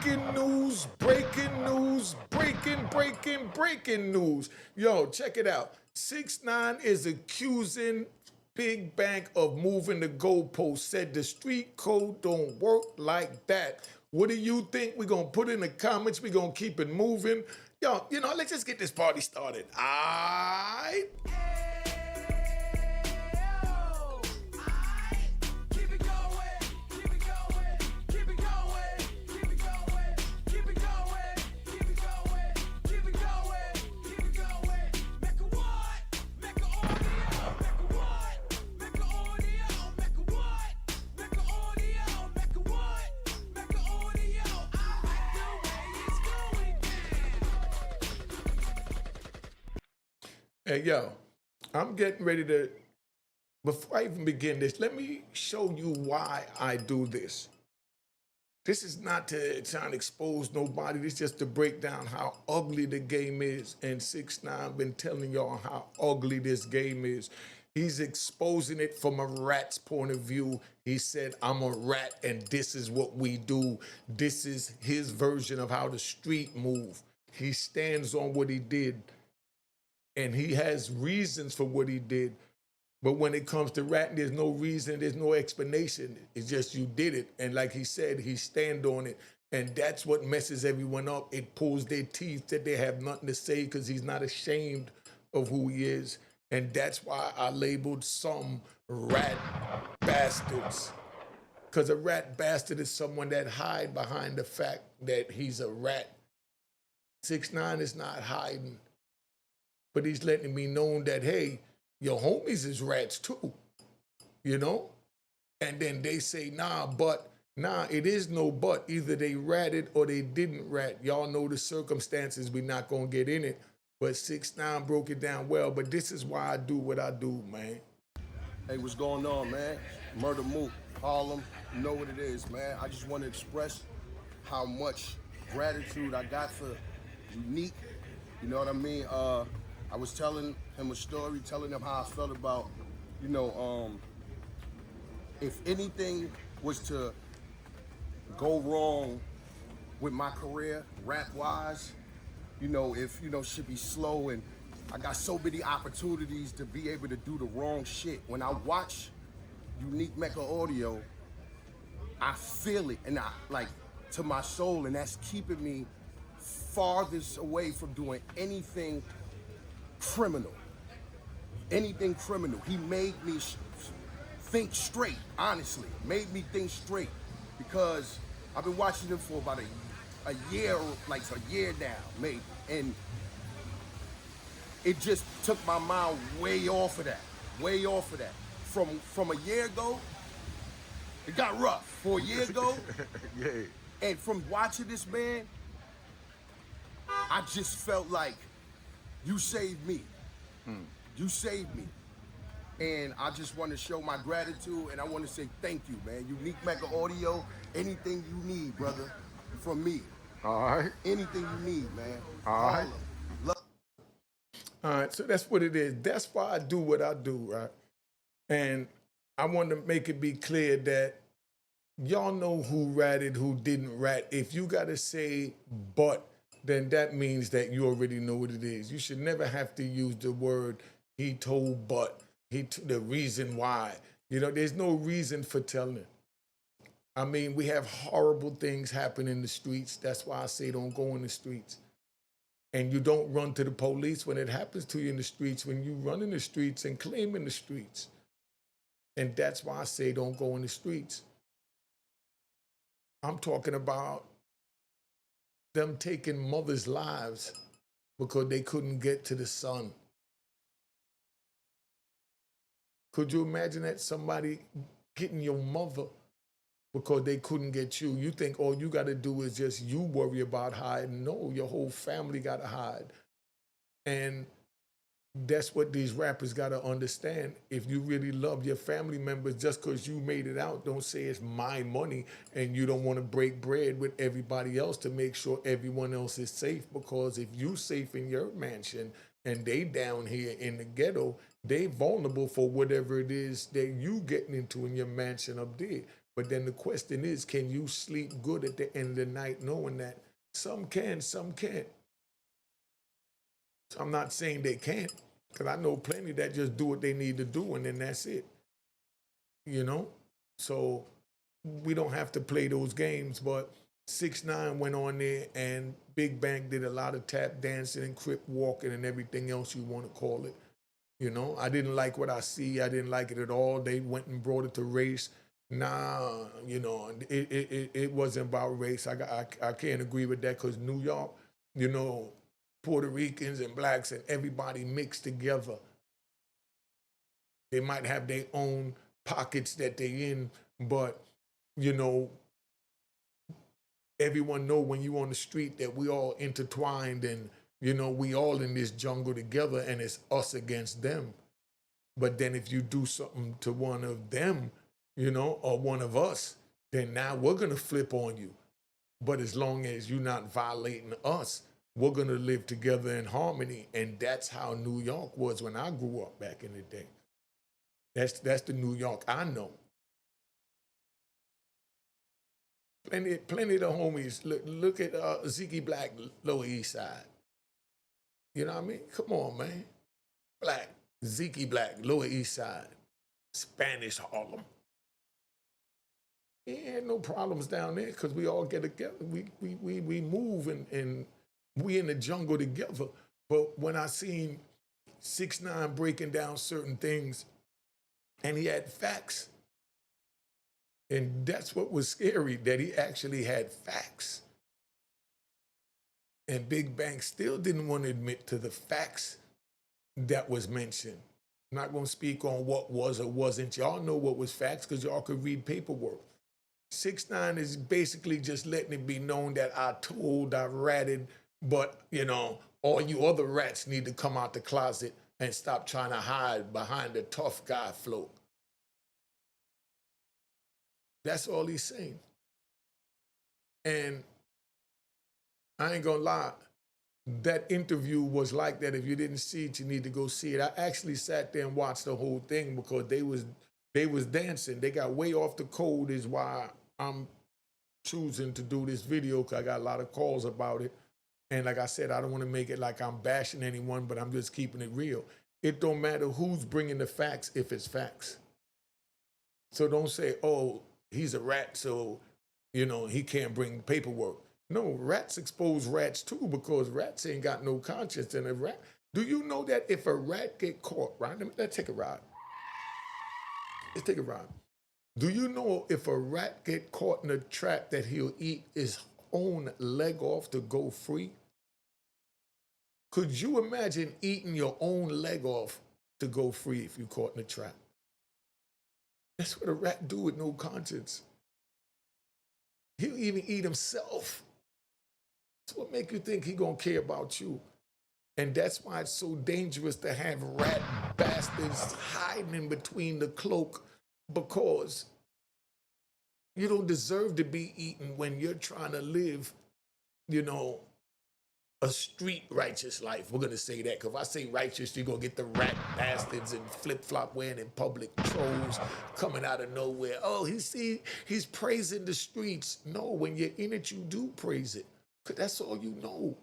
Breaking news, breaking news, breaking news. Yo, check it out. 6ix9ine is accusing Big Bank of moving the goalpost. Said the street code don't work like that. What do you think? We're going to put in the comments. We're going to keep it moving. Yo, let's just get this party started. All right? Hey, yo, I'm getting ready to, before I even begin this, let me show you why I do this. This is not to try to expose nobody. This is just to break down how ugly the game is. And 6ix9ine been telling y'all how ugly this game is. He's exposing it from a rat's point of view. He said, I'm a rat and this is what we do. This is his version of how the street move. He stands on what he did. And he has reasons for what he did. But when it comes to ratting, there's no reason, there's no explanation. It's just you did it. And like he said, he stand on it. And that's what messes everyone up. It pulls their teeth that they have nothing to say because he's not ashamed of who he is. And that's why I labeled some rat bastards. Because a rat bastard is someone that hide behind the fact that he's a rat. 6ix9ine is not hiding. But he's letting me know that, hey, your homies is rats too, And then they say, nah, it is no but. Either they ratted or they didn't rat. Y'all know the circumstances, we're not gonna get in it. But 6ix9ine broke it down well, but this is why I do what I do, man. Hey, what's going on, man? Murder Mook, Harlem, you know what it is, man. I just want to express how much gratitude I got for Unique, you know what I mean? I was telling him a story, telling him how I felt about, if anything was to go wrong with my career, rap-wise, if, shit be slow and I got so many opportunities to be able to do the wrong shit. When I watch Unique Mecca audio, I feel it, and to my soul, and that's keeping me farthest away from doing anything criminal. Anything criminal. He made me think straight, honestly. Made me think straight. Because I've been watching him for about a year, a year now, maybe. And it just took my mind way off of that. Way off of that. From a year ago, it got rough. For a year ago, yeah. And from watching this man, I just felt like you saved me. You saved me. And I just want to show my gratitude, and I want to say thank you, man. Unique Mecca Audio, anything you need, brother, from me. All right. Anything you need, man. All right. All right, so that's what it is. That's why I do what I do, right? And I want to make it be clear that y'all know who ratted, who didn't rat. If you got to say but, then that means that you already know what it is. You should never have to use the word he told but, the reason why. There's no reason for telling it. I mean, we have horrible things happen in the streets. That's why I say don't go in the streets. And you don't run to the police when it happens to you in the streets, when you run in the streets and claim in the streets. And that's why I say don't go in the streets. I'm talking about them taking mothers' lives because they couldn't get to the sun. Could you imagine that? Somebody getting your mother because they couldn't get you? You think all you got to do is just you worry about hiding. No, your whole family got to hide. And that's what these rappers got to understand. If you really love your family members, just because you made it out, don't say it's my money and you don't want to break bread with everybody else to make sure everyone else is safe. Because if you safe in your mansion and they down here in the ghetto, they vulnerable for whatever it is that you getting into in your mansion up there. But then the question is, can you sleep good at the end of the night knowing that some can, some can't? So I'm not saying they can't, because I know plenty that just do what they need to do and then that's it. You know? So we don't have to play those games, but 6ix9ine went on there and Big Bang did a lot of tap dancing and crip walking and everything else you want to call it. You know, I didn't like what I see. I didn't like it at all. They went and brought it to race. Nah, you know, it wasn't about race. I can't agree with that because New York, you know, Puerto Ricans and blacks and everybody mixed together. They might have their own pockets that they in, but, you know, everyone know when you on the street that we all intertwined and, you know, we all in this jungle together and it's us against them. But then if you do something to one of them, you know, or one of us, then now we're going to flip on you. But as long as you're not violating us, we're going to live together in harmony. And that's how New York was when I grew up back in the day. That's the New York I know. Plenty of the homies. Look at Ziggy Black, Lower East Side. You know what I mean? Come on, man. Black, Ziggy Black, Lower East Side, Spanish Harlem. He had no problems down there because we all get together. We move and we in the jungle together. But when I seen 6ix9ine breaking down certain things, and he had facts, and that's what was scary, that he actually had facts. And Big Bang still didn't want to admit to the facts that was mentioned. I'm not going to speak on what was or wasn't. Y'all know what was facts because y'all could read paperwork. 6ix9ine is basically just letting it be known that I told, I ratted, but, you know, all you other rats need to come out the closet and stop trying to hide behind the tough guy float. That's all he's saying. And I ain't gonna lie, that interview was like that. If you didn't see it, you need to go see it. I actually sat there and watched the whole thing because they was dancing. They got way off the code is why I'm choosing to do this video, because I got a lot of calls about it. And like I said, I don't want to make it like I'm bashing anyone, but I'm just keeping it real. It don't matter who's bringing the facts if it's facts. So don't say, oh, he's a rat, so, you know, he can't bring paperwork. No, rats expose rats too, because rats ain't got no conscience. And a rat, do you know that if a rat get caught, right? Let's take a ride. Let's take a ride. Do you know if a rat get caught in a trap that he'll eat his own leg off to go free? Could you imagine eating your own leg off to go free if you caught in a trap? That's what a rat do with no conscience. He'll even eat himself. That's what make you think he gonna care about you. And that's why it's so dangerous to have rat bastards hiding in between the cloak, because you don't deserve to be eaten when you're trying to live, you know, a street righteous life. We're gonna say that, because if I say righteous, you're gonna get the rat bastards and flip-flop wearing in public trolls coming out of nowhere. Oh, he's praising the streets. No, when you're in it, you do praise it, because that's all you know.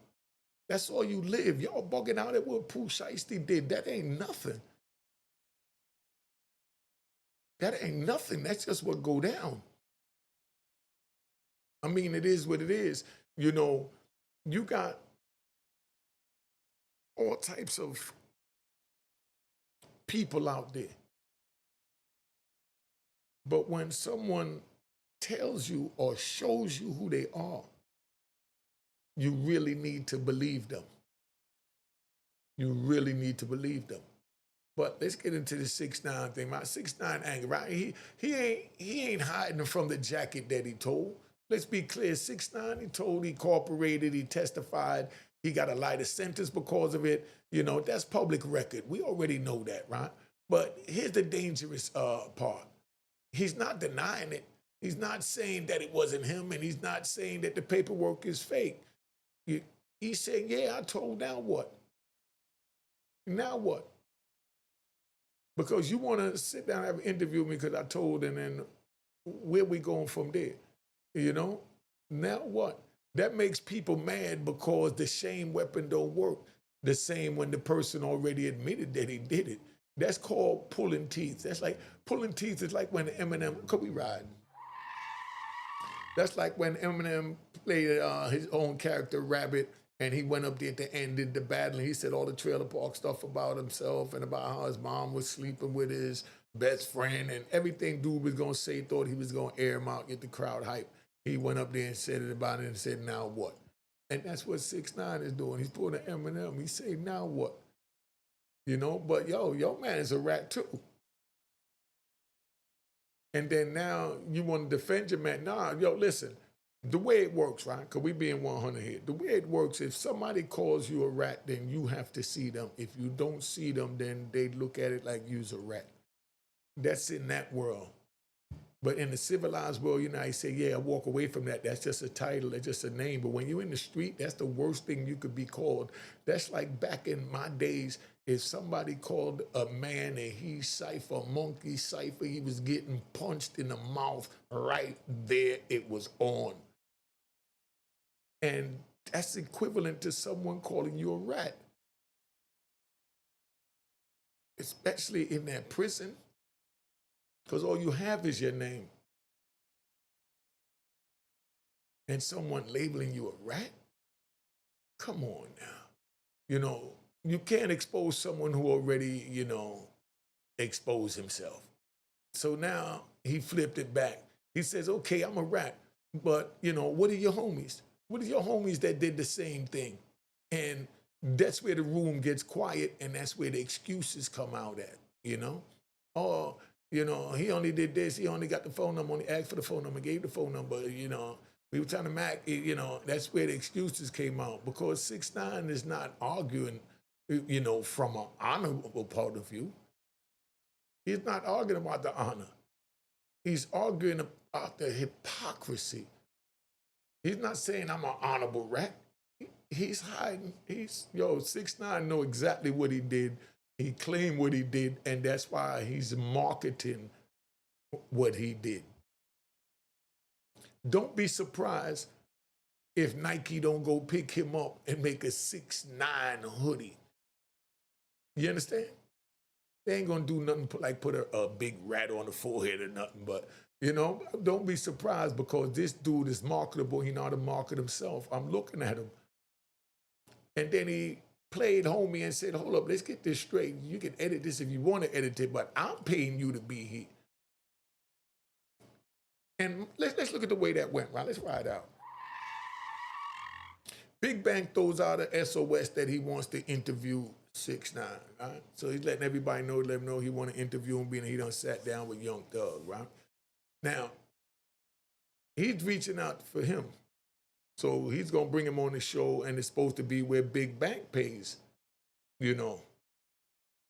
That's all you live. Y'all bugging out at what Pooh Shiesty did. That ain't nothing. That ain't nothing. That's just what go down. I mean, it is what it is. You know, you got all types of people out there. But when someone tells you or shows you who they are, you really need to believe them. You really need to believe them. But let's get into the 6ix9ine thing. My 6ix9ine anger, right? He ain't hiding from the jacket that he told. Let's be clear. 6ix9ine, he told, he cooperated, he testified, he got a lighter sentence because of it. You know, that's public record. We already know that, right? But here's the dangerous part. He's not denying it. He's not saying that it wasn't him, and he's not saying that the paperwork is fake. He's saying, yeah, I told, now what? Now what? Because you want to sit down and have an interview with me because I told, and then where we going from there? You know? Now what? That makes people mad because the shame weapon don't work. The same when the person already admitted that he did it. That's called pulling teeth. That's like pulling teeth is like when Eminem, could we ride? That's like when Eminem played his own character, Rabbit, and he went up there at the end, did the battle, and he said all the trailer park stuff about himself and about how his mom was sleeping with his best friend and everything dude was gonna say, thought he was gonna air him out, get the crowd hype. He went up there and said it about it and said, now what? And that's what 6ix9ine is doing. He's pulling an Eminem. He say, now what? You know, but yo, your man is a rat too. And then now you want to defend your man. Nah, yo, listen, the way it works, right? Because we being 100 here. The way it works, if somebody calls you a rat, then you have to see them. If you don't see them, then they look at it like you's a rat. That's in that world. But in the civilized world, you know, I say, yeah, I walk away from that. That's just a title. That's just a name. But when you're in the street, that's the worst thing you could be called. That's like back in my days, if somebody called a man a he cipher, monkey cipher, he was getting punched in the mouth right there. It was on. And that's equivalent to someone calling you a rat. Especially in that prison, because all you have is your name. And someone labeling you a rat? Come on now. You know, you can't expose someone who already, you know, exposed himself. So now he flipped it back. He says, okay, I'm a rat, but, you know, what are your homies? What are your homies that did the same thing? And that's where the room gets quiet, and that's where the excuses come out at, you know? Oh, you know, he only did this, he only got the phone number, only asked for the phone number, gave the phone number, you know. We were trying to you know, that's where the excuses came out, because 6ix9ine is not arguing, you know, from an honorable point of view. He's not arguing about the honor. He's arguing about the hypocrisy. He's not saying I'm an honorable rat. He's hiding. 6ix9ine know exactly what he did. He claimed what he did, and that's why he's marketing what he did. Don't be surprised if Nike don't go pick him up and make a 6ix9ine hoodie. You understand? They ain't gonna do nothing like put a big rat on the forehead or nothing, but you know, don't be surprised, because this dude is marketable. He know how to market himself. I'm looking at him. And then he played homie and said, hold up, let's get this straight. You can edit this if you want to edit it, but I'm paying you to be here. And let's look at the way that went, right? Let's ride out. Big Bang throws out a SOS that he wants to interview 6ix9ine, right? So he's letting everybody know, let him know he want to interview him, being he done sat down with Young Thug, right? Now, he's reaching out for him. So he's going to bring him on the show, and it's supposed to be where Big Bang pays, you know,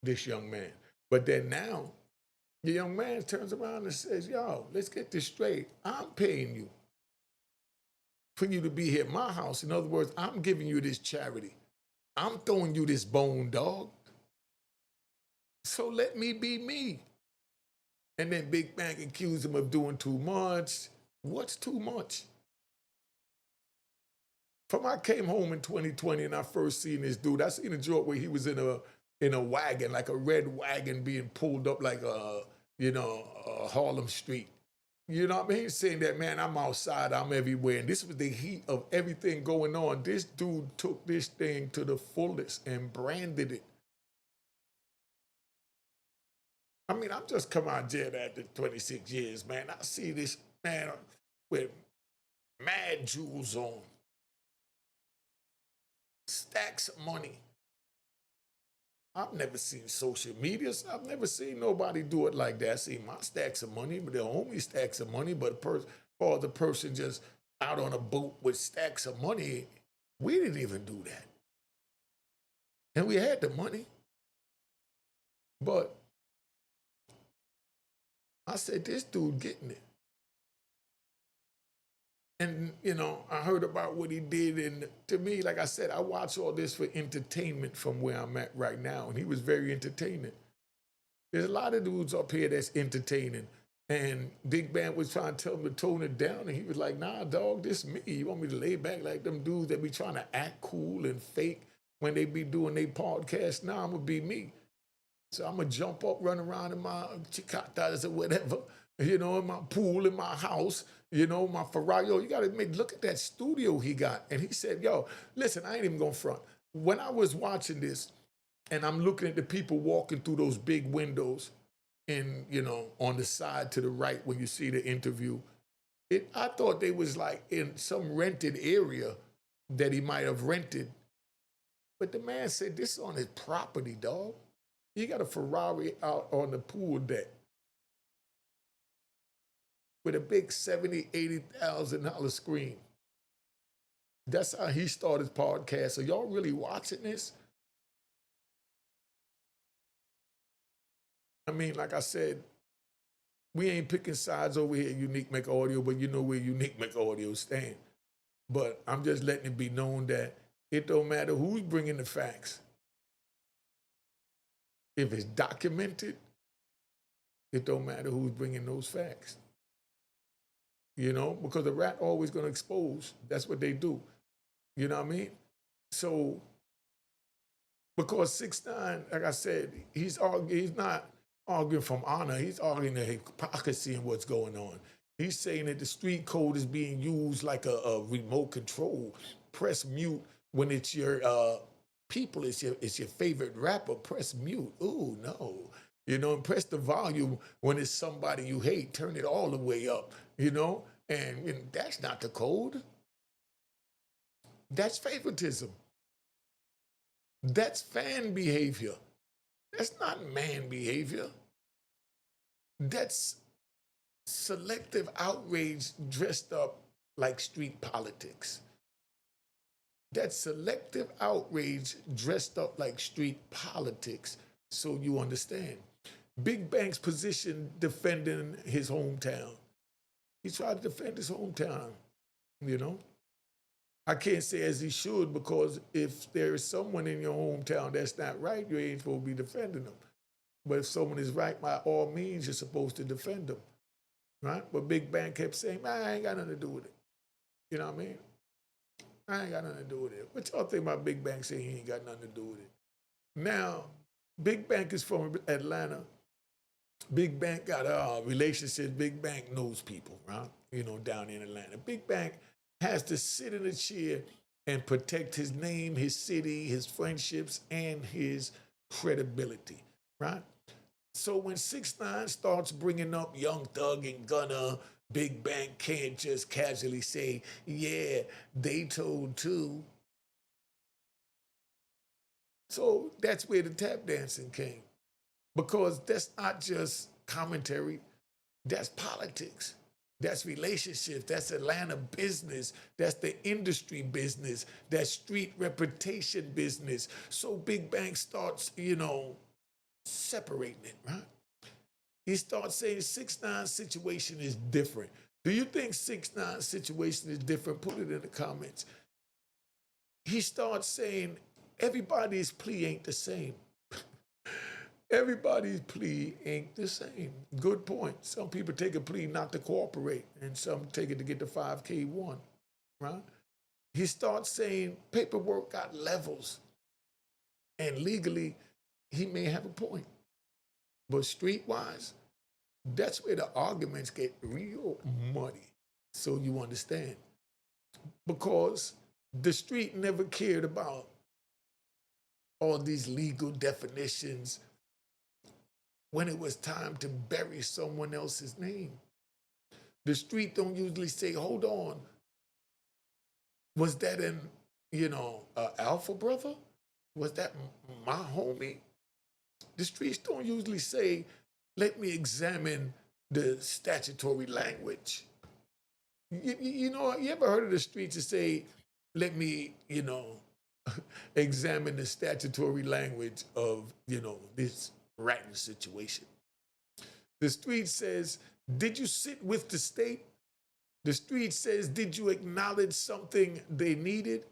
this young man. But then now, the young man turns around and says, yo, let's get this straight. I'm paying you for you to be here at my house. In other words, I'm giving you this charity. I'm throwing you this bone, dog. So let me be me. And then Big Bang accused him of doing too much. What's too much? From I came home in 2020 and I first seen this dude, I seen a joke where he was in a wagon, like a red wagon being pulled up like Harlem Street. You know what I mean? He's saying that, man, I'm outside, I'm everywhere. And this was the heat of everything going on. This dude took this thing to the fullest and branded it. I mean, I'm just come out of jail after 26 years, man. I see this man with mad jewels on. Stacks of money. I've never seen social media. I've never seen nobody do it like that. I see my stacks of money, but the homie stacks of money, but the person just out on a boat with stacks of money, we didn't even do that. And we had the money. But I said, this dude getting it. And, you know, I heard about what he did. And to me, like I said, I watch all this for entertainment from where I'm at right now. And he was very entertaining. There's a lot of dudes up here that's entertaining. And Big Bang was trying to tell him to tone it down, and he was like, nah, dog, this me. You want me to lay back like them dudes that be trying to act cool and fake when they be doing their podcast? Nah, I'm gonna be me. So I'm gonna jump up, run around in my chicatas or whatever, in my pool, in my house, my Ferrari. Yo, you gotta look at that studio he got. And he said, yo, listen, I ain't even gonna front. When I was watching this and I'm looking at the people walking through those big windows, and on the side to the right when you see the interview, I thought they was like in some rented area that he might have rented. But the man said this is on his property, dog. He got a Ferrari out on the pool deck with a big $70,000, $80,000 screen. That's how he started his podcast. So y'all really watching this? I mean, like I said, we ain't picking sides over here at Unique Make Audio, but you know where Unique Make Audio stand. But I'm just letting it be known that it don't matter who's bringing the facts. If it's documented, it don't matter who's bringing those facts. Because the rat always going to expose. That's what they do. You know what I mean? So, because 6ix9ine, like I said, he's not arguing from honor. He's arguing the hypocrisy and what's going on. He's saying that the street code is being used like a remote control. Press mute when it's your people, it's your favorite rapper. Press mute. Ooh, no. And press the volume when it's somebody you hate. Turn it all the way up, And that's not the code. That's favoritism. That's fan behavior. That's not man behavior. That's selective outrage dressed up like street politics. That's selective outrage dressed up like street politics, so you understand. Big Bank's position defending his hometown. He tried to defend his hometown, I can't say as he should, because if there is someone in your hometown that's not right, you ain't supposed to be defending them. But if someone is right, by all means, you're supposed to defend them, right? But Big Bang kept saying, man, I ain't got nothing to do with it. You know what I mean? I ain't got nothing to do with it. What y'all think about Big Bang saying he ain't got nothing to do with it? Now, Big Bang is from Atlanta. Big Bang got relationships. Big Bang knows people, right? Down in Atlanta. Big Bang has to sit in a chair and protect his name, his city, his friendships, and his credibility, right? So when 6ix9ine starts bringing up Young Thug and Gunna, Big Bang can't just casually say, yeah, they told too. So that's where the tap dancing came. Because that's not just commentary, that's politics. That's relationships, that's Atlanta business, that's the industry business, that's street reputation business. So Big Bang starts, separating it, right? He starts saying 6ix9ine's situation is different. Do you think 6ix9ine's situation is different? Put it in the comments. He starts saying everybody's plea ain't the same. Everybody's plea ain't the same. Good point. Some people take a plea not to cooperate, and some take it to get the 5K1, right? He starts saying paperwork got levels, and legally, he may have a point. But streetwise, that's where the arguments get real muddy, so you understand. Because the street never cared about all these legal definitions when it was time to bury someone else's name. The street don't usually say, hold on, was that an Alpha brother? Was that my homie? The streets don't usually say, let me examine the statutory language. You ever heard of the streets that say, let me, examine the statutory language of, this ratting situation? The street says, did you sit with the state? The street says, did you acknowledge something they needed?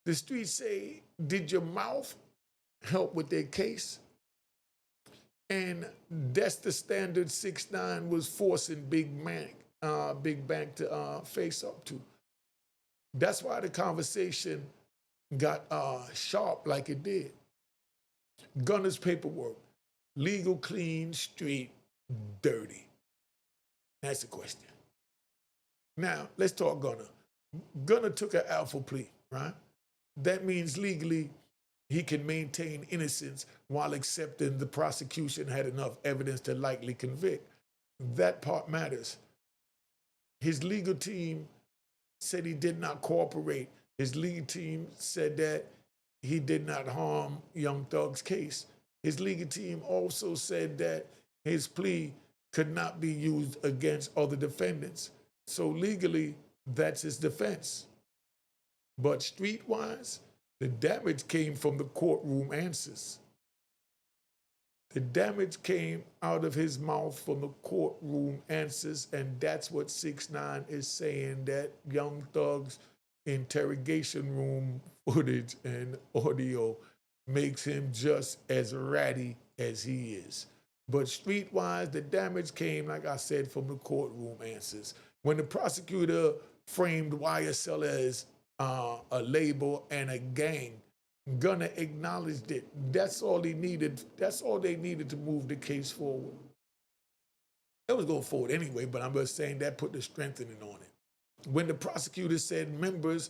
The street say, did your mouth help with their case? And that's the standard 6ix9ine was forcing Big Bank to face up to. That's why the conversation got sharp like it did. Gunner's paperwork, legal, clean, street, dirty. That's the question. Now, let's talk Gunner. Gunner took an alpha plea, right? That means legally he can maintain innocence while accepting the prosecution had enough evidence to likely convict. That part matters. His legal team said he did not cooperate. His legal team said that he did not harm Young Thug's case. His legal team also said that his plea could not be used against other defendants. So legally, that's his defense. But streetwise, the damage came from the courtroom answers. The damage came out of his mouth from the courtroom answers, and that's what 6ix9ine is saying, that Young Thug's interrogation room footage and audio makes him just as ratty as he is. But streetwise, the damage came, like I said, from the courtroom answers. When the prosecutor framed YSL as a label and a gang, Gunner acknowledged it. That's all he needed. That's all they needed to move the case forward. It was going forward anyway, but I'm just saying that put the strengthening on it. When the prosecutor said members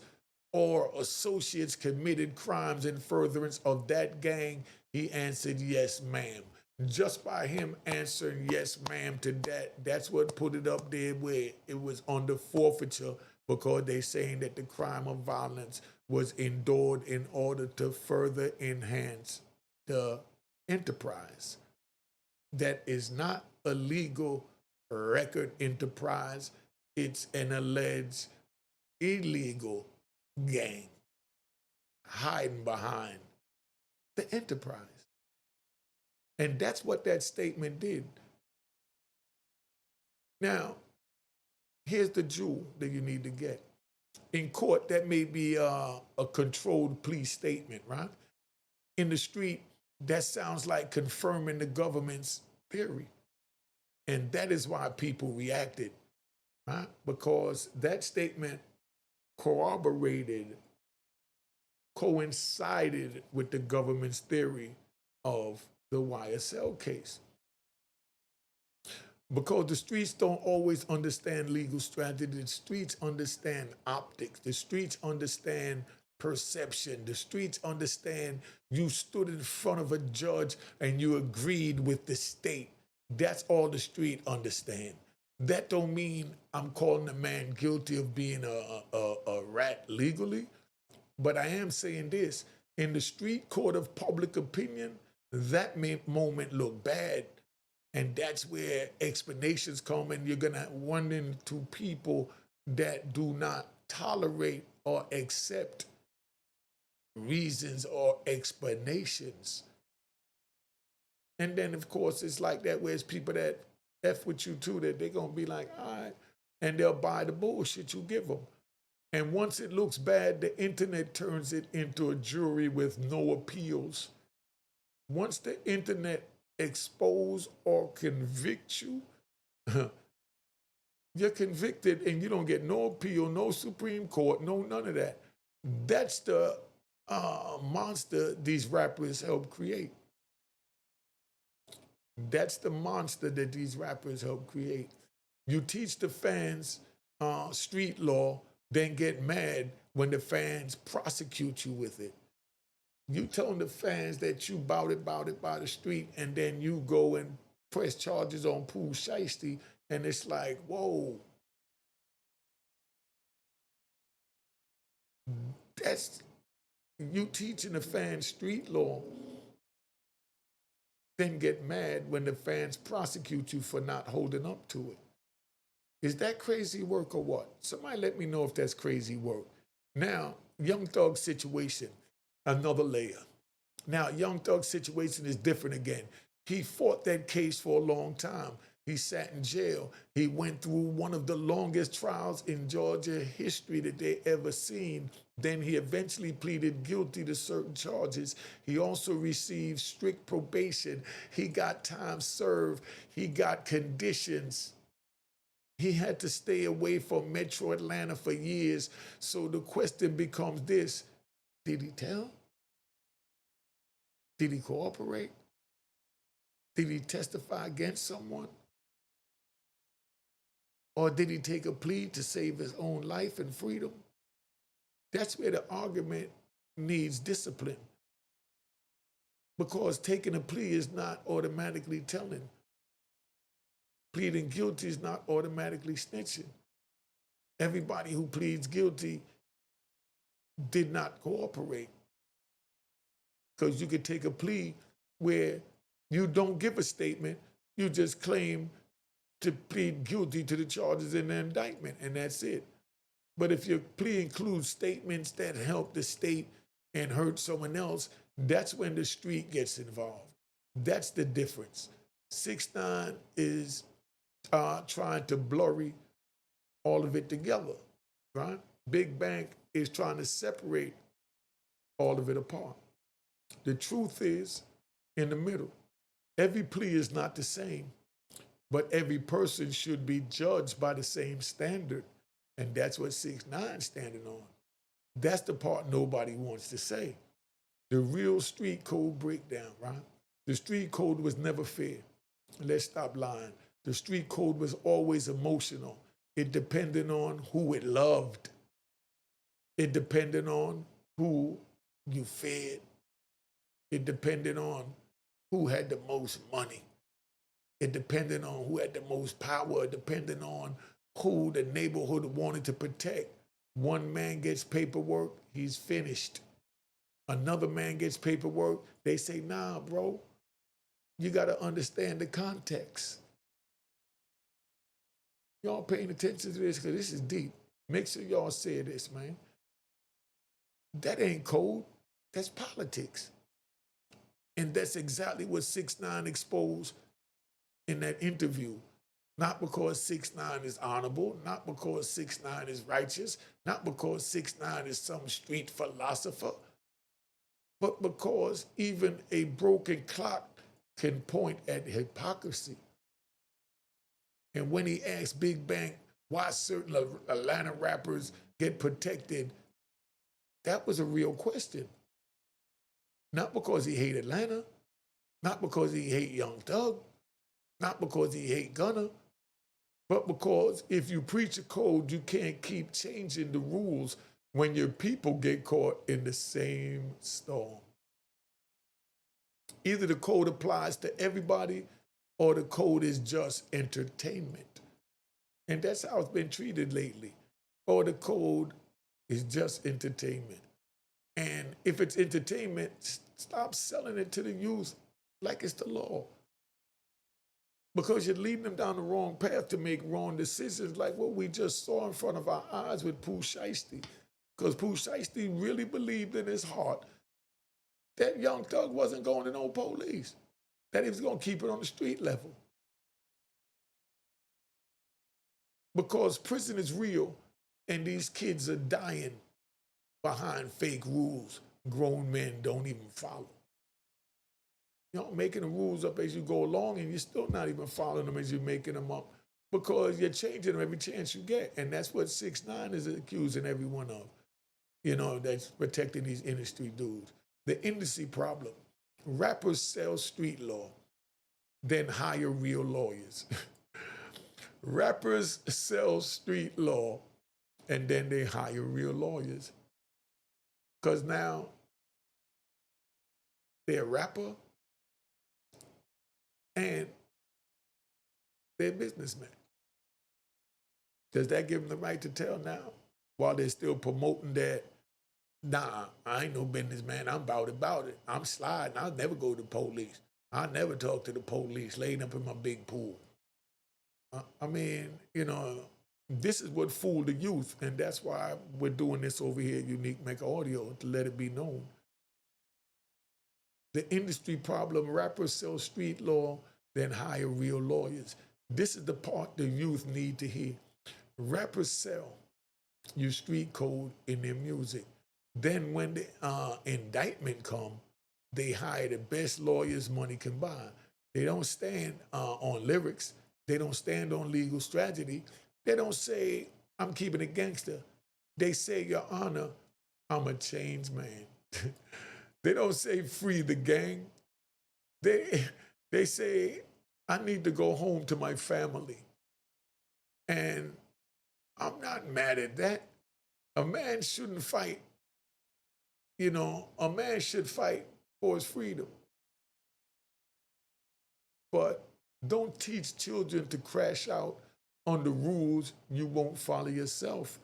or associates committed crimes in furtherance of that gang, he answered, yes, ma'am. Just by him answering yes, ma'am to that, that's what put it up there where it was under forfeiture, because they're saying that the crime of violence was endured in order to further enhance the enterprise. That is not a legal record enterprise. It's an alleged illegal gang hiding behind the enterprise. And that's what that statement did. Now, here's the jewel that you need to get. In court, that may be a controlled plea statement, right? In the street, that sounds like confirming the government's theory. And that is why people reacted, right? Because that statement corroborated, coincided with the government's theory of the YSL case. Because the streets don't always understand legal strategy. The streets understand optics. The streets understand perception. The streets understand you stood in front of a judge and you agreed with the state. That's all the street understand. That don't mean I'm calling a man guilty of being a rat legally, but I am saying this. In the street court of public opinion, that moment look bad. And that's where explanations come, and you're gonna run into people that do not tolerate or accept reasons or explanations. And then, of course, it's like that where it's people that F with you too, that they're gonna be like, all right, and they'll buy the bullshit you give them. And once it looks bad, the internet turns it into a jury with no appeals. Once the internet expose or convict you, you're convicted and you don't get no appeal, no Supreme Court, no none of that. That's the monster these rappers help create. That's the monster that these rappers help create. You teach the fans street law, then get mad when the fans prosecute you with it. You telling the fans that you bout it by the street, and then you go and press charges on Pooh Shiesty, and it's like, whoa. That's you teaching the fans street law, then get mad when the fans prosecute you for not holding up to it. Is that crazy work or what? Somebody let me know if that's crazy work. Now, Young Thug's situation, another layer. Now, Young Thug's situation is different again. He fought that case for a long time. He sat in jail. He went through one of the longest trials in Georgia history that they ever seen. Then he eventually pleaded guilty to certain charges. He also received strict probation. He got time served. He got conditions. He had to stay away from Metro Atlanta for years. So the question becomes this: did he tell? Did he cooperate? Did he testify against someone? Or did he take a plea to save his own life and freedom? That's where the argument needs discipline. Because taking a plea is not automatically telling. Pleading guilty is not automatically snitching. Everybody who pleads guilty did not cooperate. Because you could take a plea where you don't give a statement, you just claim to plead guilty to the charges in the indictment, and that's it. But if your plea includes statements that help the state and hurt someone else, that's when the street gets involved. That's the difference. 6ix9ine is trying to blurry all of it together, right? Big Bank is trying to separate all of it apart. The truth is in the middle. Every plea is not the same, but every person should be judged by the same standard. And that's what 6ix9ine standing on. That's the part nobody wants to say. The real street code breakdown, right? The street code was never fair. Let's stop lying. The street code was always emotional. It depended on who it loved. It depended on who you fed. It depended on who had the most money. It depended on who had the most power. It depended on who the neighborhood wanted to protect. One man gets paperwork, he's finished. Another man gets paperwork, they say, nah, bro, you gotta understand the context. Y'all paying attention to this, because this is deep. Make sure y'all say this, man. That ain't code, that's politics. And that's exactly what 6ix9ine exposed in that interview. Not because 6ix9ine is honorable, not because 6ix9ine is righteous, not because 6ix9ine is some street philosopher, but because even a broken clock can point at hypocrisy. And when he asked Big Bank why certain Atlanta rappers get protected, that was a real question. Not because he hate Atlanta, not because he hate Young Thug, not because he hate Gunna, but because if you preach a code, you can't keep changing the rules when your people get caught in the same storm. Either the code applies to everybody or the code is just entertainment. And that's how it's been treated lately. Or the code is just entertainment. And if it's entertainment, stop selling it to the youth like it's the law. Because you're leading them down the wrong path to make wrong decisions like what we just saw in front of our eyes with Pooh Shiesty. Because Pooh Shiesty really believed in his heart that Young Thug wasn't going to no police, that he was going to keep it on the street level. Because prison is real and these kids are dying behind fake rules grown men don't even follow. You know, making the rules up as you go along and you're still not even following them as you're making them up because you're changing them every chance you get. And that's what 6ix9ine is accusing everyone of, you know, that's protecting these industry dudes. The industry problem. Rappers sell street law, then hire real lawyers. Rappers sell street law, and then they hire real lawyers. Because now they're a rapper and they're businessmen. Does that give them the right to tell now while they're still promoting that, nah, I ain't no businessman, I'm about it. I'm sliding, I'll never go to the police. I'll never talk to the police laying up in my big pool. I mean, you know, this is what fooled the youth, and that's why we're doing this over here at Unique Mecca Audio, to let it be known. The industry problem, rappers sell street law, then hire real lawyers. This is the part the youth need to hear. Rappers sell your street code in their music. Then when the indictment come, they hire the best lawyers money can buy. They don't stand on lyrics. They don't stand on legal strategy. They don't say, I'm keeping it gangster. They say, Your Honor, I'm a changed man. They don't say free the gang. They say, I need to go home to my family. And I'm not mad at that. A man shouldn't fight. You know, a man should fight for his freedom. But don't teach children to crash out on the rules you won't follow yourself,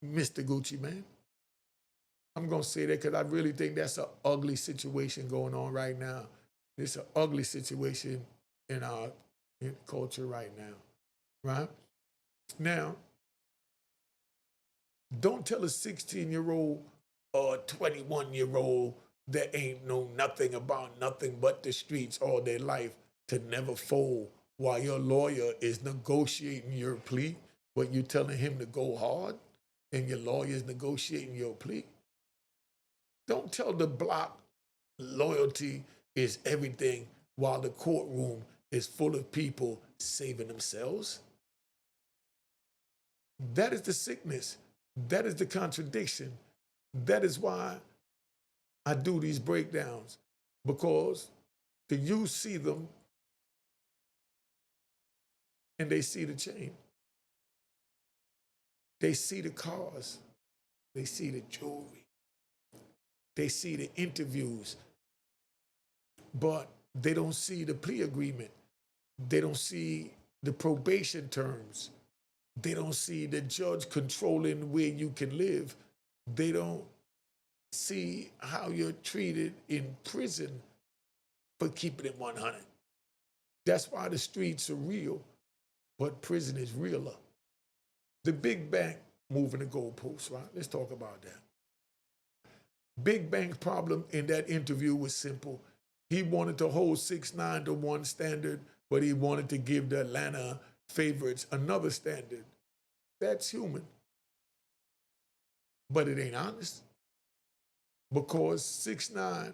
Mr. Gucci man. I'm going to say that because I really think that's an ugly situation going on right now. It's an ugly situation in our culture right now, right? Now, don't tell a 16-year-old or a 21-year-old that ain't know nothing about nothing but the streets all their life to never fold while your lawyer is negotiating your plea, but you telling him to go hard and your lawyer is negotiating your plea. Don't tell the block loyalty is everything while the courtroom is full of people saving themselves. That is the sickness. That is the contradiction. That is why I do these breakdowns, because the youth see them and they see the chain. They see the cars. They see the jewelry. They see the interviews, but they don't see the plea agreement. They don't see the probation terms. They don't see the judge controlling where you can live. They don't see how you're treated in prison for keeping it 100. That's why the streets are real, but prison is realer. The big bank moving the goalposts, right? Let's talk about that. Big Bank's problem in that interview was simple. He wanted to hold 6ix9ine to one standard, but he wanted to give the Atlanta favorites another standard. That's human. But it ain't honest. Because if 6ix9ine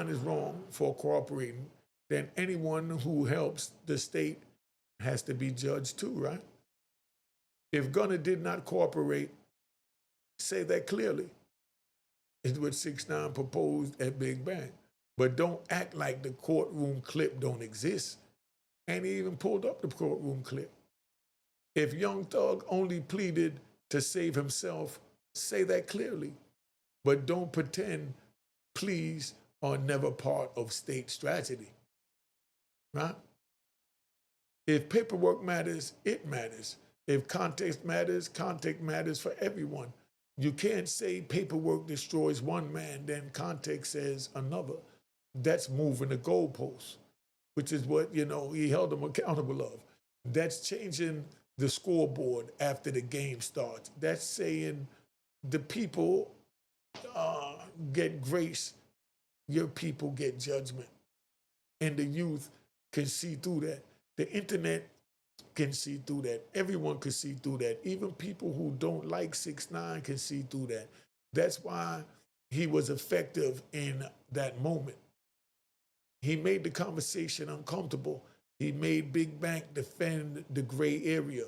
is wrong for cooperating, then anyone who helps the state has to be judged too, right? If Gunna did not cooperate, say that clearly. It's what 6ix9ine proposed at Big Bang. But don't act like the courtroom clip don't exist. And he even pulled up the courtroom clip. If Young Thug only pleaded to save himself, say that clearly. But don't pretend pleas are never part of state strategy, right? If paperwork matters, it matters. If context matters for everyone. You can't say paperwork destroys one man, then context says another. That's moving the goalposts, which is what, he held them accountable of. That's changing the scoreboard after the game starts. That's saying the people get grace, your people get judgment. And the youth can see through that. The internet can see through that. Everyone can see through that. Even people who don't like 6ix9ine can see through that. That's why he was effective in that moment. He made the conversation uncomfortable. He made Big Bank defend the gray area.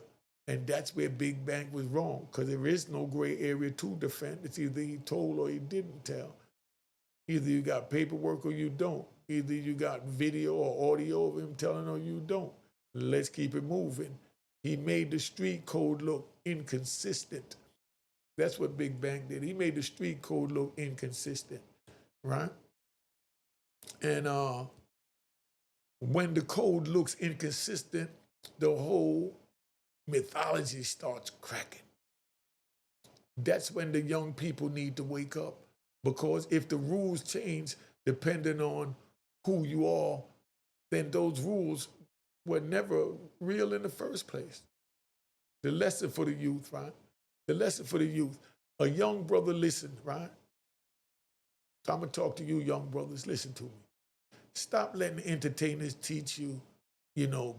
And that's where Big Bank was wrong, because there is no gray area to defend. It's either he told or he didn't tell. Either you got paperwork or you don't. Either you got video or audio of him telling or you don't. Let's keep it moving. He made the street code look inconsistent. That's what Big Bang did. He made the street code look inconsistent, right? And when the code looks inconsistent, the whole mythology starts cracking. That's when the young people need to wake up. Because if the rules change depending on who you are, then those rules were never real in the first place. The lesson for the youth, right? The lesson for the youth. A young brother listened, right? So I'm going to talk to you young brothers. Listen to me. Stop letting entertainers teach you,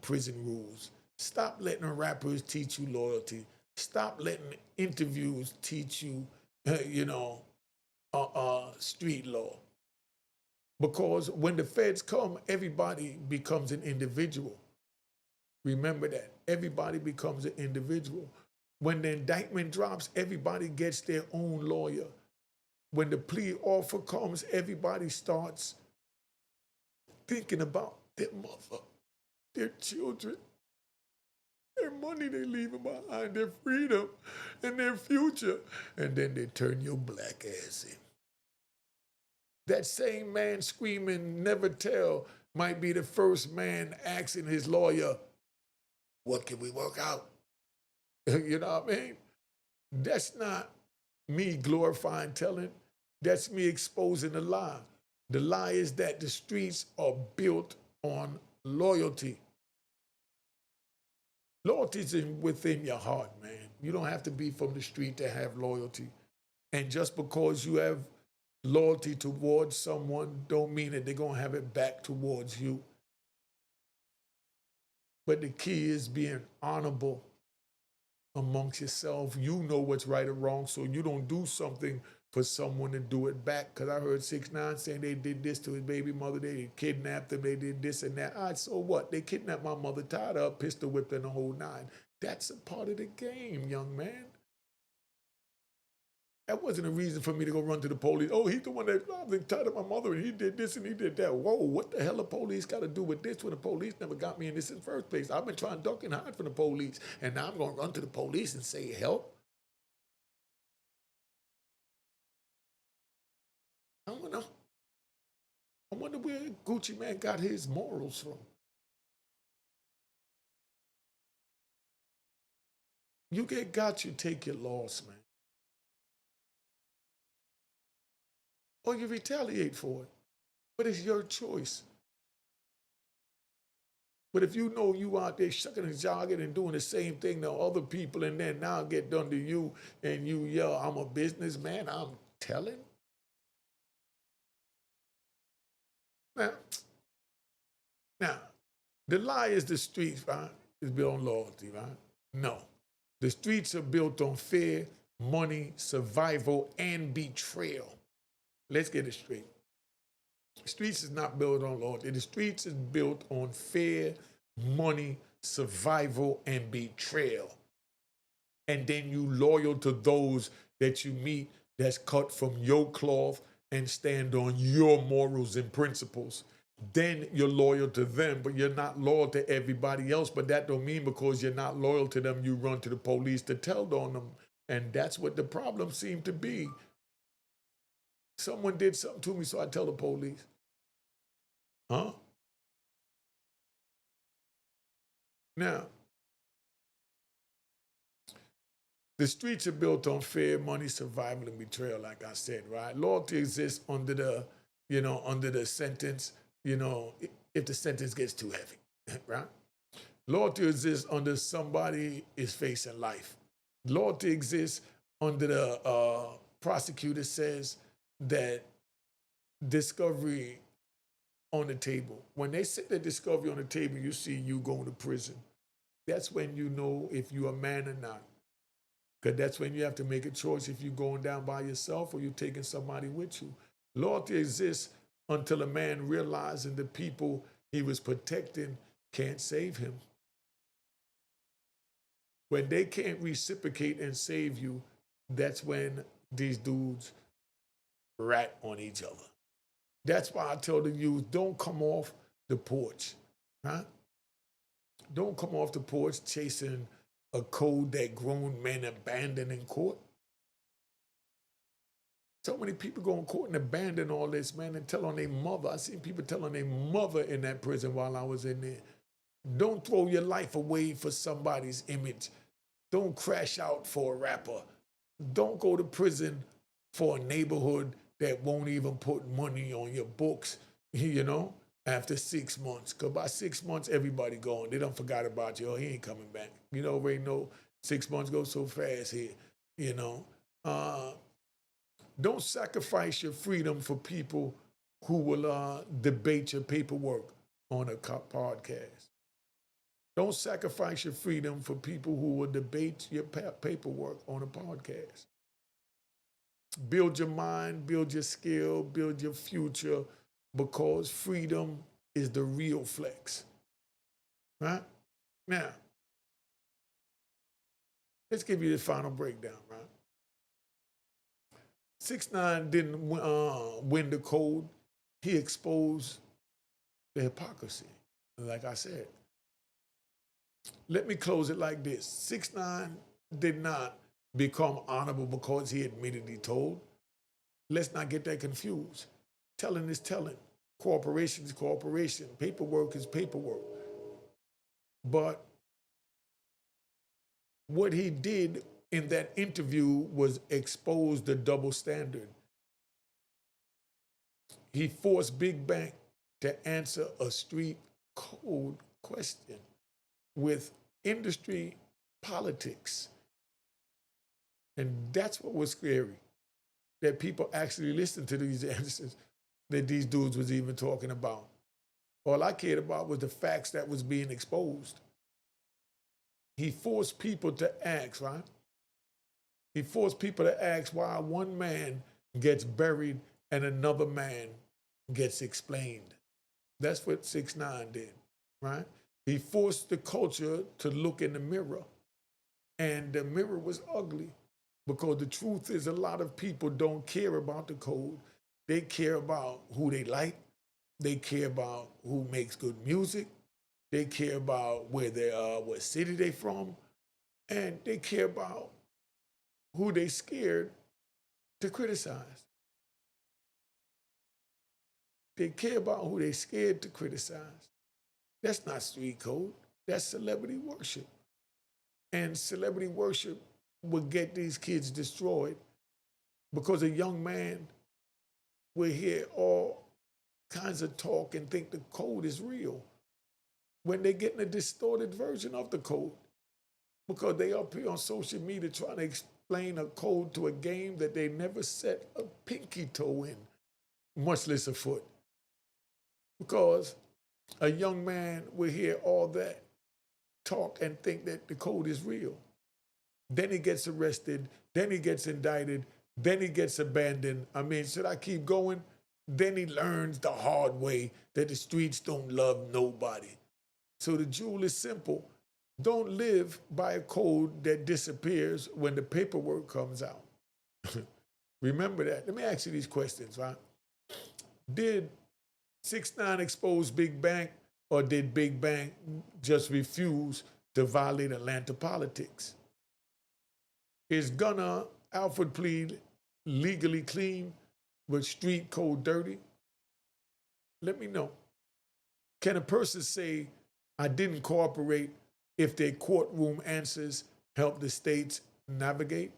prison rules. Stop letting rappers teach you loyalty. Stop letting interviews teach you, street law. Because when the feds come, everybody becomes an individual. Remember that. Everybody becomes an individual. When the indictment drops, everybody gets their own lawyer. When the plea offer comes, everybody starts thinking about their mother, their children, their money they leaving behind, their freedom, and their future. And then they turn your black ass in. That same man screaming, never tell, might be the first man asking his lawyer, what can we work out? You know what I mean? That's not me glorifying telling. That's me exposing the lie. The lie is that the streets are built on loyalty. Loyalty is within your heart, man. You don't have to be from the street to have loyalty. And just because you have loyalty towards someone don't mean that they're going to have it back towards you. But the key is being honorable amongst yourself. You know what's right or wrong, so you don't do something for someone to do it back. Because I heard 6ix9ine saying they did this to his baby mother, they kidnapped him, they did this and that. All right, so what? They kidnapped my mother, tied her up, pistol whipped her, and the whole nine. That's a part of the game, young man. That wasn't a reason for me to go run to the police. Oh, he's the one that tied up my mother and he did this and he did that. Whoa, what the hell the police got to do with this when the police never got me in this in the first place? I've been trying to duck and hide from the police, and now I'm going to run to the police and say help? I don't know. I wonder where Gucci Man got his morals from. You get got, you take your loss, man. Or you retaliate for it. But it's your choice. But if you know you out there shucking and jogging and doing the same thing to other people, and then now get done to you and you yell, I'm a businessman, I'm telling. Now, the lie is the streets, right? Is built on loyalty, right? No. The streets are built on fear, money, survival, and betrayal. Let's get it straight. The streets is not built on loyalty. The streets is built on fear, money, survival, and betrayal. And then you loyal to those that you meet that's cut from your cloth and stand on your morals and principles. Then you're loyal to them, but you're not loyal to everybody else. But that don't mean because you're not loyal to them, you run to the police to tell on them. And that's what the problem seemed to be. Someone did something to me, so I tell the police. Huh? Now, the streets are built on fear, money, survival, and betrayal, like I said, right? Loyalty exists under the sentence, if the sentence gets too heavy, right? Loyalty exists under somebody is facing life. Loyalty exists under the prosecutor says that discovery on the table. When they set the discovery on the table, you see you going to prison. That's when you know if you're a man or not. Because that's when you have to make a choice if you're going down by yourself or you're taking somebody with you. Loyalty exists until a man realizes the people he was protecting can't save him. When they can't reciprocate and save you, that's when these dudes rat on each other. That's why I tell the youth, don't come off the porch, huh? Don't come off the porch chasing a code that grown men abandon in court. So many people go in court and abandon all this, man, and tell on their mother. I seen people tell on their mother in that prison while I was in there. Don't throw your life away for somebody's image. Don't crash out for a rapper. Don't go to prison for a neighborhood that won't even put money on your books, after 6 months. Because by 6 months, everybody gone. They don't forgot about you. Oh, he ain't coming back. You already know 6 months go so fast here, Don't sacrifice your freedom for people who will debate your paperwork on a podcast. Don't sacrifice your freedom for people who will debate your paperwork on a podcast. Build your mind, build your skill, build your future, because freedom is the real flex. Right? Now, let's give you the final breakdown, right? 6ix9ine didn't win the code. He exposed the hypocrisy, like I said. Let me close it like this. 6ix9ine did not become honorable because he admitted he told. Let's not get that confused. Telling is telling. Cooperation is cooperation. Paperwork is paperwork. But what he did in that interview was expose the double standard. He forced Big Bank to answer a street code question with industry politics. And that's what was scary, that people actually listened to these answers that these dudes was even talking about. All I cared about was the facts that was being exposed. He forced people to ask, right? He forced people to ask why one man gets buried and another man gets explained. That's what 6ix9ine did, right? He forced the culture to look in the mirror, and the mirror was ugly, because the truth is a lot of people don't care about the code. They care about who they like. They care about who makes good music. They care about where they are, what city they from, and they care about who they scared to criticize. They care about who they scared to criticize. That's not street code. That's celebrity worship. And celebrity worship will get these kids destroyed, because a young man will hear all kinds of talk and think the code is real when they're getting a distorted version of the code, because they up here on social media trying to explain a code to a game that they never set a pinky toe in, much less a foot. Because a young man will hear all that talk and think that the code is real. Then he gets arrested, then he gets indicted, then he gets abandoned. I mean, should I keep going? Then he learns the hard way that the streets don't love nobody. So the jewel is simple. Don't live by a code that disappears when the paperwork comes out. Remember that. Let me ask you these questions, right? Did 6ix9ine expose Big Bank, or did Big Bank just refuse to violate Atlanta politics? Is Gunna Alfred plead legally clean with street code dirty? Let me know. Can a person say, I didn't cooperate, if their courtroom answers help the states navigate?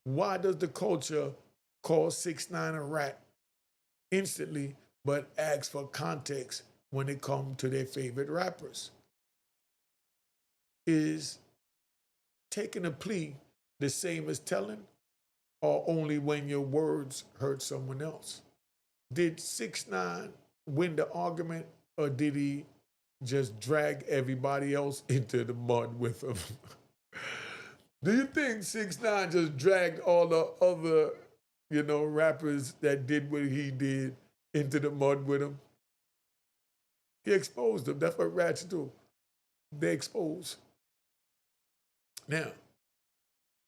Why does the culture call 6ix9ine a rat instantly, but ask for context when it comes to their favorite rappers? Is taking a plea the same as telling, or only when your words hurt someone else? Did 6ix9ine win the argument, or did he just drag everybody else into the mud with him? Do you think 6ix9ine just dragged all the other, rappers that did what he did into the mud with him? He exposed them. That's what rats do. They expose. Now,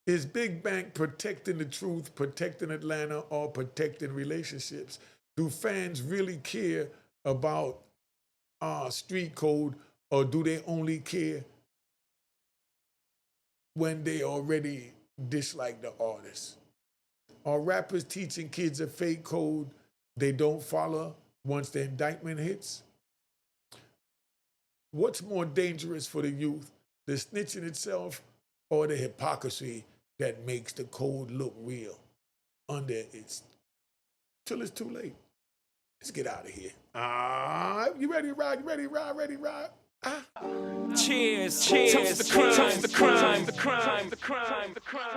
is Big Bank protecting the truth, protecting Atlanta, or protecting relationships? Do fans really care about street code, or do they only care when they already dislike the artist? Are rappers teaching kids a fake code they don't follow once the indictment hits? What's more dangerous for the youth, the snitching itself, or the hypocrisy that makes the code look real under its, till it's too late? Let's get out of here. You ready to ride? You ready to ride? Ready to ride? Cheers, cheers, toast the crime, toast the crime, the crime, the crime, the crime.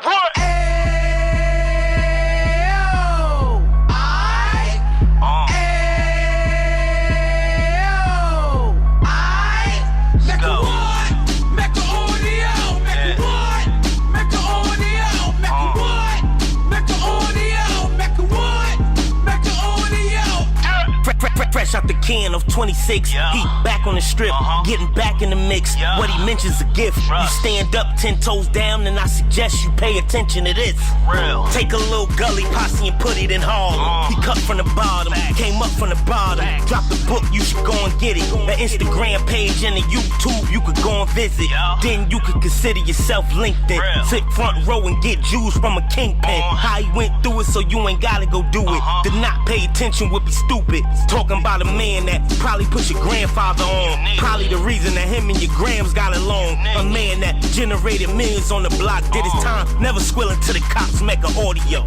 Mecca what? Mecca audio. Mecca what? Mecca audio. Mecca what? Mecca audio. Mecca what? Mecca audio. Fresh out the can of 26, he back on the strip, getting back in the mix. What he mentions a gift. You stand up 10 toes down, and I suggest you pay attention to this. Take a little gully posse and put it in Harlem. He cut from the bottom, came up from the bottom. Drop the book, you should go and get it. The Instagram page and the YouTube, you could go and visit. Then you could consider yourself LinkedIn. Sit front row and get Jews from a kingpin. How he went through it, so you ain't gotta go do it. To not pay attention would be stupid. Talking about a man that probably put your grandfather on. Probably the reason that him and your grams got along. A man that generated millions on the block, did his time, never squilling to the cops. Mecca audio.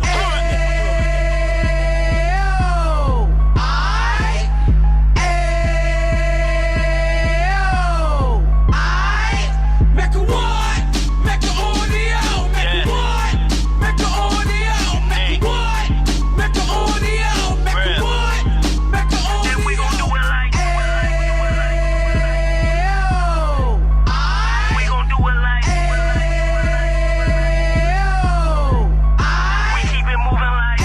Mecca what? Mecca audio. Mecca what? Mecca audio. Mecca what? Mecca audio. Mecca what? Mecca audio. And we gon' do it like we gon' do it like we keep it moving like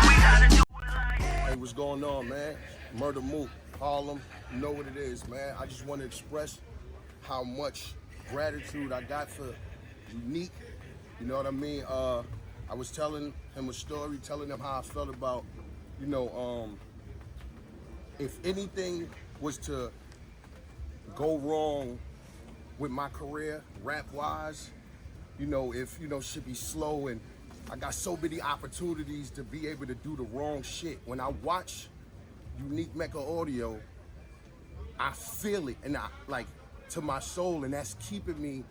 we gotta do it like. Hey, what's going on, man? Murder Mook, Harlem. You know what it is, man. I just want to express how much gratitude I got for Unique. You know what I mean? I was telling him a story, telling him how I felt about, you know, if anything was to go wrong with my career, rap-wise, you know, if, you know, shit be slow, and I got so many opportunities to be able to do the wrong shit. When I watch Unique Mecca audio, I feel it, and I like to my soul, and that's keeping me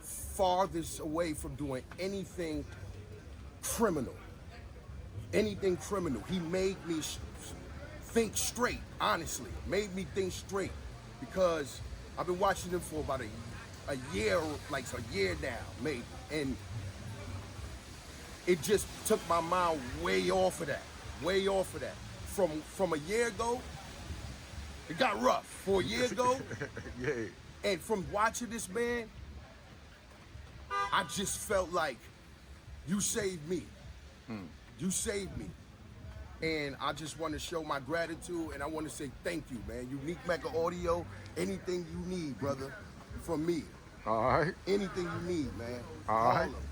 farthest away from doing anything criminal. Anything criminal. He made me think straight, honestly. Made me think straight, because I've been watching him for about a year, like a year now, maybe, and it just took my mind way off of that, way off of that. From a year ago, it got rough. For a year ago, Yeah. and from watching this man, I just felt like you saved me. You saved me. And I just want to show my gratitude, and I want to say thank you, man. Unique Mecca audio, anything you need, brother, from me. All right. Anything you need, man. All right. Harlem.